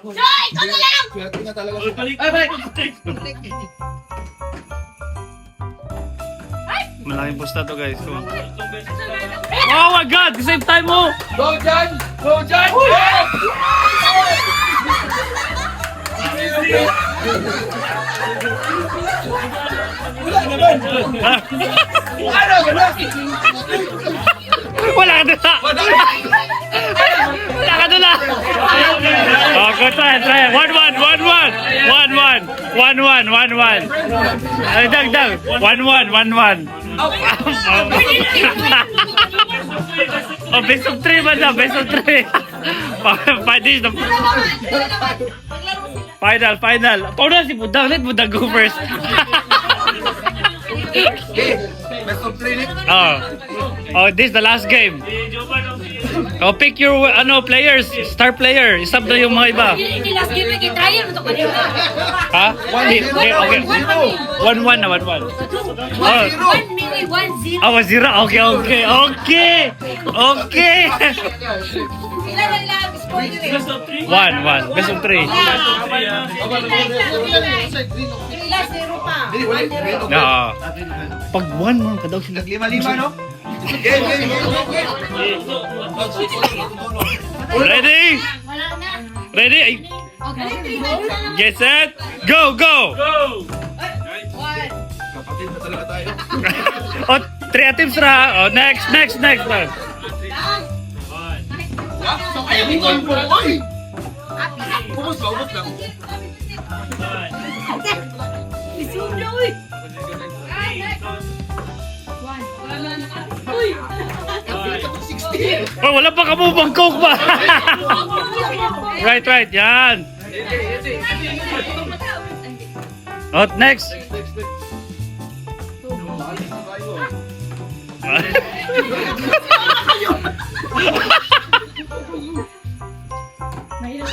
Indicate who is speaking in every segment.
Speaker 1: Joy! Ikaw na lang!
Speaker 2: Swerte na talaga.
Speaker 3: Malaking pusta to guys. Oh my god! Save time mo!
Speaker 2: Go, Jan! Go, Jan!
Speaker 3: Wala ka dula! Wala ka dula! Oh, go try. 1-1. Ay, dag. 1-1. Oh, best of 3 ba na? Best of 3. Final. Pauna si Budang. Let Budang go first.
Speaker 2: Best of 3 ulit.
Speaker 3: Oh, this is the last game. Oh, pick your players, star player. Isab na yung mga iba.
Speaker 1: Hindi last game kay trial mo to kanina.
Speaker 3: Ha? Okay. 1-1 na. 1-1. Oh.
Speaker 1: 1 minute 1-0.
Speaker 3: Oh, 0. Okay.
Speaker 1: Ilan na lang spoiler eh.
Speaker 3: 1-1. Best of 3.
Speaker 1: Last 0 pa.
Speaker 3: No. Pag 1 man ka daw sila.
Speaker 2: Lima, no? Game.
Speaker 3: Ready?
Speaker 1: Wala na.
Speaker 3: Ready? Ay,
Speaker 1: Okay.
Speaker 3: get set. Go.
Speaker 2: Kapatid na talaga tayo.
Speaker 3: Oh, 3 attempts na. Oh, next.
Speaker 2: Ubus lang.
Speaker 1: Isum na uy. Uy.
Speaker 3: Oh, wala pa kamubang coke ba? Right. Yan. Oh, next.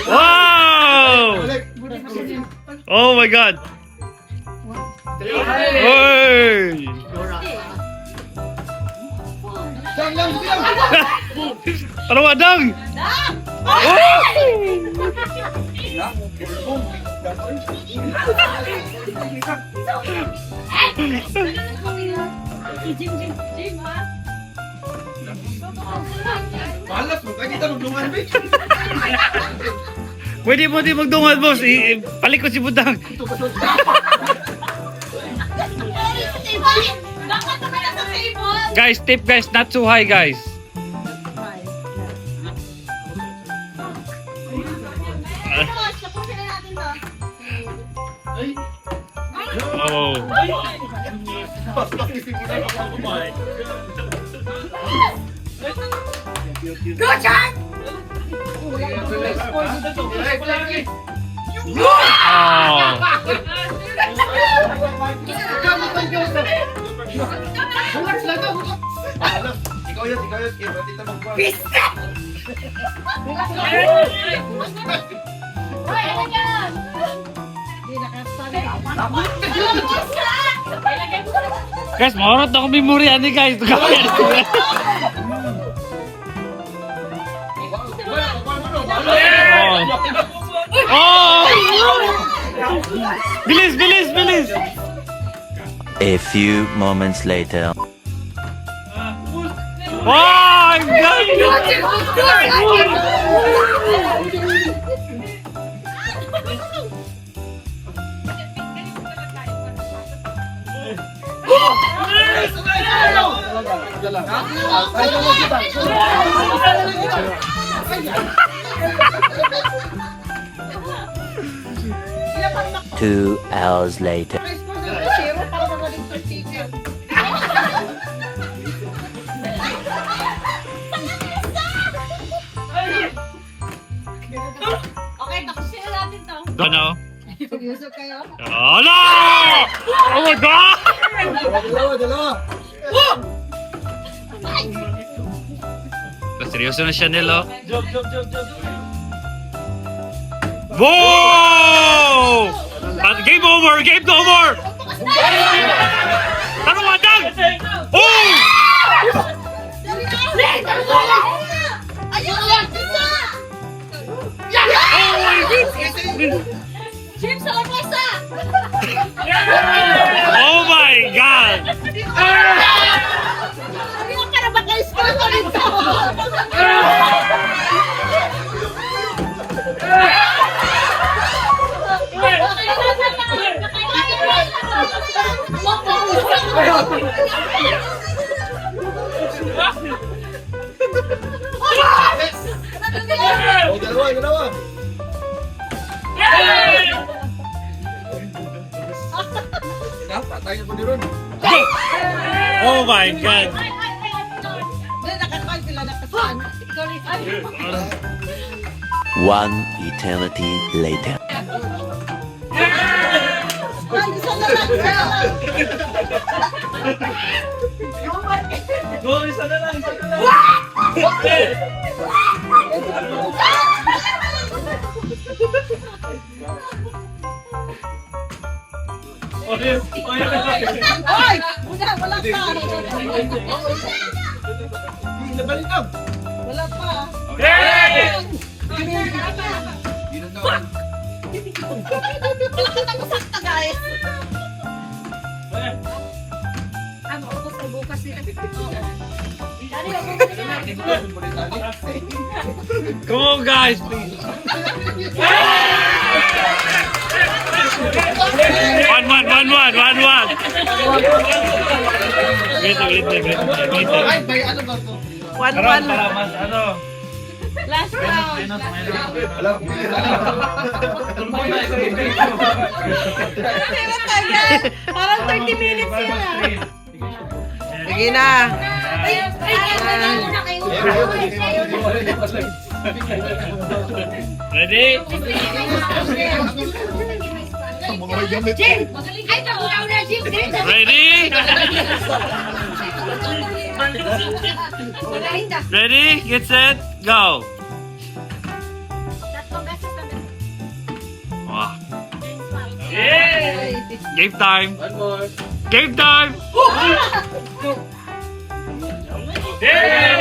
Speaker 3: Wow! Oh my God! Hey! Ano wadang?
Speaker 1: Jim ha.
Speaker 2: Malas mo, kaya kita magdungan, bitch.
Speaker 3: Pwede mo di magdungan, boss. Palikot si Budang.
Speaker 1: Bakit ka na sa table?
Speaker 3: Guys, tip guys, not too high guys.
Speaker 1: Tapusin na natin to.
Speaker 3: Oh.
Speaker 1: Go, Chan!
Speaker 3: Oh.
Speaker 2: Ikaw yun. Kaya ba't ito magbuwan?
Speaker 1: Hoy, ano yan?
Speaker 3: Guys, maurot na akong memorya ni guys. Oh! Bilis!
Speaker 4: A few moments later.
Speaker 3: Oh, my God!
Speaker 4: Two hours later.
Speaker 1: Okay, tapusin na natin to.
Speaker 3: Ano?
Speaker 1: Seryoso kayo?
Speaker 3: Oh, no! Oh my God!
Speaker 2: Dalawa.
Speaker 3: Seryoso na siya nila. Wow! Game over! Ano wadang? Oh!
Speaker 1: Ayun! Ayun!
Speaker 2: Oh, dalawa. Patay mo ni Ron.
Speaker 3: Oh my God.
Speaker 1: Nakakain sila nakasaan. Ikaw rin.
Speaker 4: One eternity later.
Speaker 1: Isa na lang.
Speaker 3: Go, isa na lang.
Speaker 1: Hoy! Wala pa.
Speaker 2: Nabalitab.
Speaker 1: Wala pa. Wala ka tapos sa guys. Ano, ako sa bukas nila.
Speaker 3: Come on, guys, please. One. Wait.
Speaker 2: Ay, may ano ba to?
Speaker 3: Para mas ano.
Speaker 1: Last round.
Speaker 2: Alam.
Speaker 1: Parang 30 minutes yun ah.
Speaker 5: Sige na.
Speaker 3: Ready?
Speaker 1: Jim! Ay, nakuha na, Jim!
Speaker 3: Ready? Ready? Get set, go. Wow. Game time.
Speaker 2: One more.
Speaker 3: Game time. Yeah.